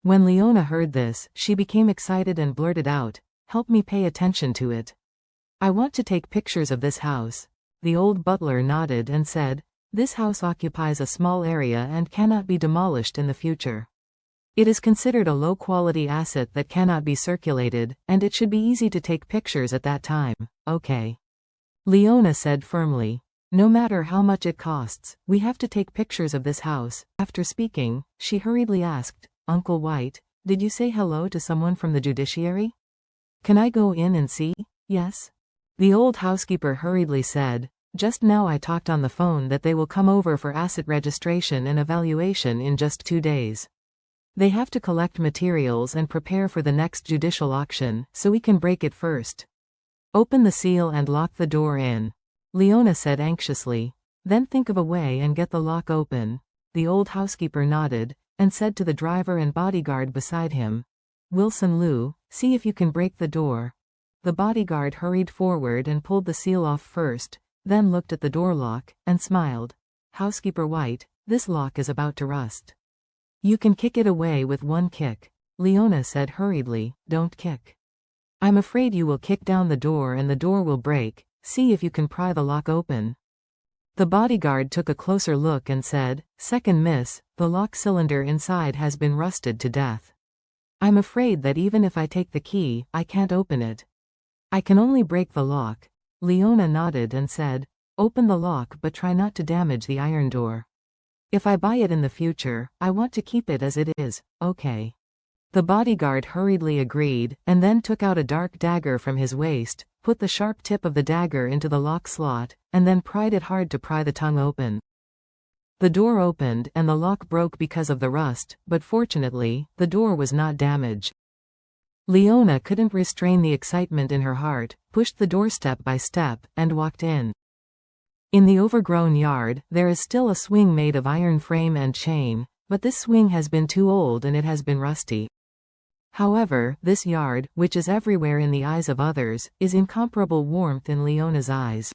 When Leona heard this, she became excited and blurted out, "Help me pay attention to it. I want to take pictures of this house." The old butler nodded and said, "This house occupies a small area and cannot be demolished in the future. It is considered a low-quality asset that cannot be circulated, and it should be easy to take pictures at that time." "Okay," Leona said firmly. "No matter how much it costs, we have to take pictures of this house." After speaking, she hurriedly asked, "Uncle White, did you say hello to someone from the judiciary? Can I go in and see?" "Yes." The old housekeeper hurriedly said, "Just now I talked on the phone that they will come over for asset registration and evaluation in just 2 days. They have to collect materials and prepare for the next judicial auction, so we can break it first. Open the seal and lock the door in," Leona said anxiously. "Then think of a way and get the lock open." The old housekeeper nodded, and said to the driver and bodyguard beside him, "Wilson Lou, see if you can break the door." The bodyguard hurried forward and pulled the seal off first, then looked at the door lock, and smiled. "Housekeeper White, this lock is about to rust. You can kick it away with 1 kick." Leona said hurriedly, "Don't kick. I'm afraid you will kick down the door and the door will break. See if you can pry the lock open." The bodyguard took a closer look and said, "Second miss, the lock cylinder inside has been rusted to death. I'm afraid that even if I take the key, I can't open it. I can only break the lock." Leona nodded and said, "Open the lock but try not to damage the iron door. If I buy it in the future, I want to keep it as it is, okay?" The bodyguard hurriedly agreed, and then took out a dark dagger from his waist, put the sharp tip of the dagger into the lock slot, and then pried it hard to pry the tongue open. The door opened and the lock broke because of the rust, but fortunately, the door was not damaged. Leona couldn't restrain the excitement in her heart, pushed the door step by step, and walked in. In the overgrown yard, there is still a swing made of iron frame and chain, but this swing has been too old and it has been rusty. However, this yard, which is everywhere in the eyes of others, is incomparable warmth in Leona's eyes.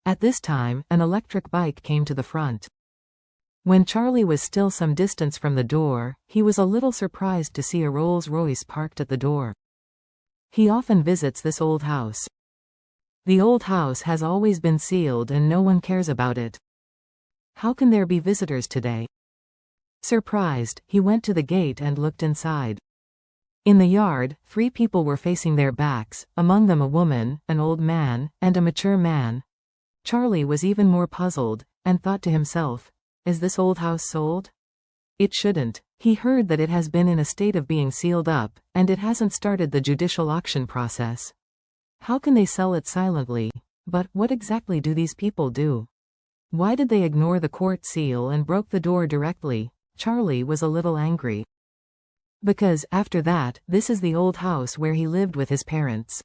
At this time, an electric bike came to the front. When Charlie was still some distance from the door, he was a little surprised to see a Rolls-Royce parked at the door. He often visits this old house. The old house has always been sealed and no one cares about it. How can there be visitors today? Surprised, he went to the gate and looked inside. In the yard, 3 people were facing their backs, among them a woman, an old man, and a mature man. Charlie was even more puzzled, and thought to himself, "Is this old house sold? It shouldn't. He heard that it has been in a state of being sealed up, and it hasn't started the judicial auction process. How can they sell it silently? But what exactly do these people do? Why did they ignore the court seal and broke the door directly?" Charlie was a little angry. Because, after that, this is the old house where he lived with his parents.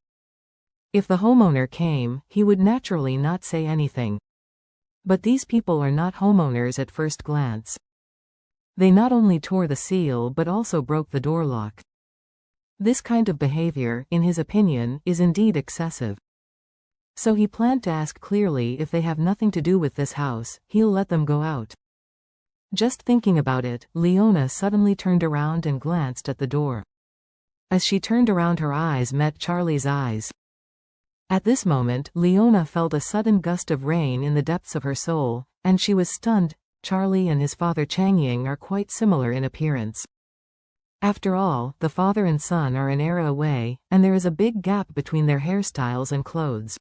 If the homeowner came, he would naturally not say anything. But these people are not homeowners at first glance. They not only tore the seal but also broke the door lock. This kind of behavior, in his opinion, is indeed excessive. So he planned to ask clearly if they have nothing to do with this house, he'll let them go out. Just thinking about it, Leona suddenly turned around and glanced at the door. As she turned around, her eyes met Charlie's eyes. At this moment, Leona felt a sudden gust of rain in the depths of her soul, and she was stunned. Charlie and his father Changying are quite similar in appearance. After all, the father and son are an era away, and there is a big gap between their hairstyles and clothes.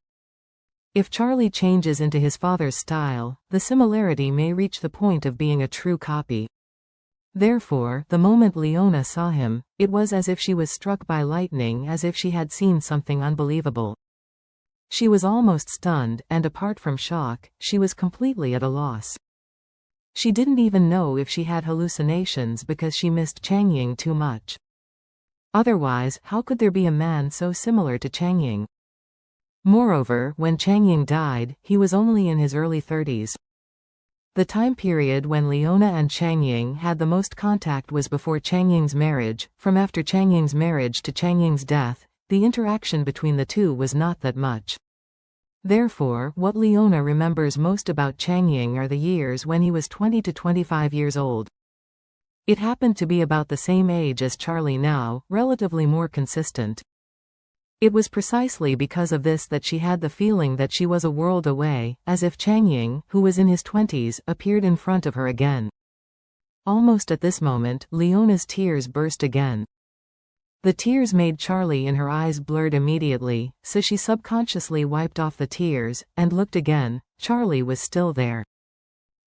If Charlie changes into his father's style, the similarity may reach the point of being a true copy. Therefore, the moment Leona saw him, it was as if she was struck by lightning, as if she had seen something unbelievable. She was almost stunned, and apart from shock, she was completely at a loss. She didn't even know if she had hallucinations because she missed Changying too much. Otherwise, how could there be a man so similar to Changying? Moreover, when Changying died, he was only in his early 30s. The time period when Leona and Changying had the most contact was before Changying's marriage. From after Changying's marriage to Changying's death, the interaction between the two was not that much. Therefore, what Leona remembers most about Changying are the years when he was 20 to 25 years old. It happened to be about the same age as Charlie now, relatively more consistent. It was precisely because of this that she had the feeling that she was a world away, as if Changying, who was in his 20s, appeared in front of her again. Almost at this moment, Leona's tears burst again. The tears made Charlie in her eyes blurred immediately, so she subconsciously wiped off the tears, and looked again. Charlie was still there.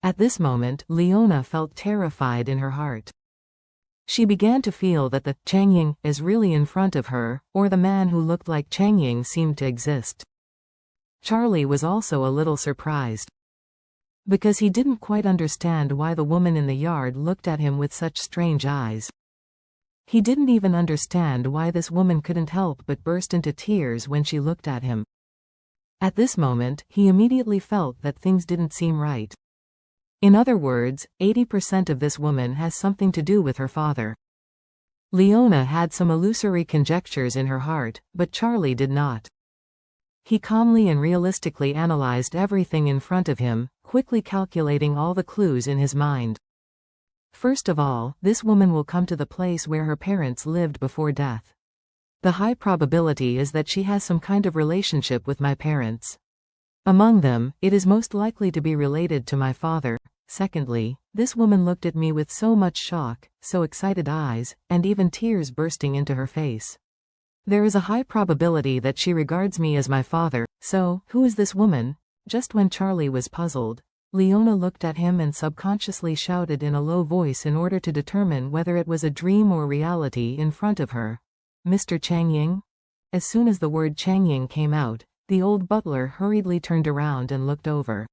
At this moment, Leona felt terrified in her heart. She began to feel that the Changying is really in front of her, or the man who looked like Changying seemed to exist. Charlie was also a little surprised, because he didn't quite understand why the woman in the yard looked at him with such strange eyes. He didn't even understand why this woman couldn't help but burst into tears when she looked at him. At this moment, he immediately felt that things didn't seem right. In other words, 80% of this woman has something to do with her father. Leona had some illusory conjectures in her heart, but Charlie did not. He calmly and realistically analyzed everything in front of him, quickly calculating all the clues in his mind. First of all, this woman will come to the place where her parents lived before death. The high probability is that she has some kind of relationship with my parents. Among them, it is most likely to be related to my father. Secondly, this woman looked at me with so much shock, so excited eyes, and even tears bursting into her face. There is a high probability that she regards me as my father, so, who is this woman? Just when Charlie was puzzled, Leona looked at him and subconsciously shouted in a low voice in order to determine whether it was a dream or reality in front of her. Mr. Changying? As soon as the word Changying came out, the old butler hurriedly turned around and looked over.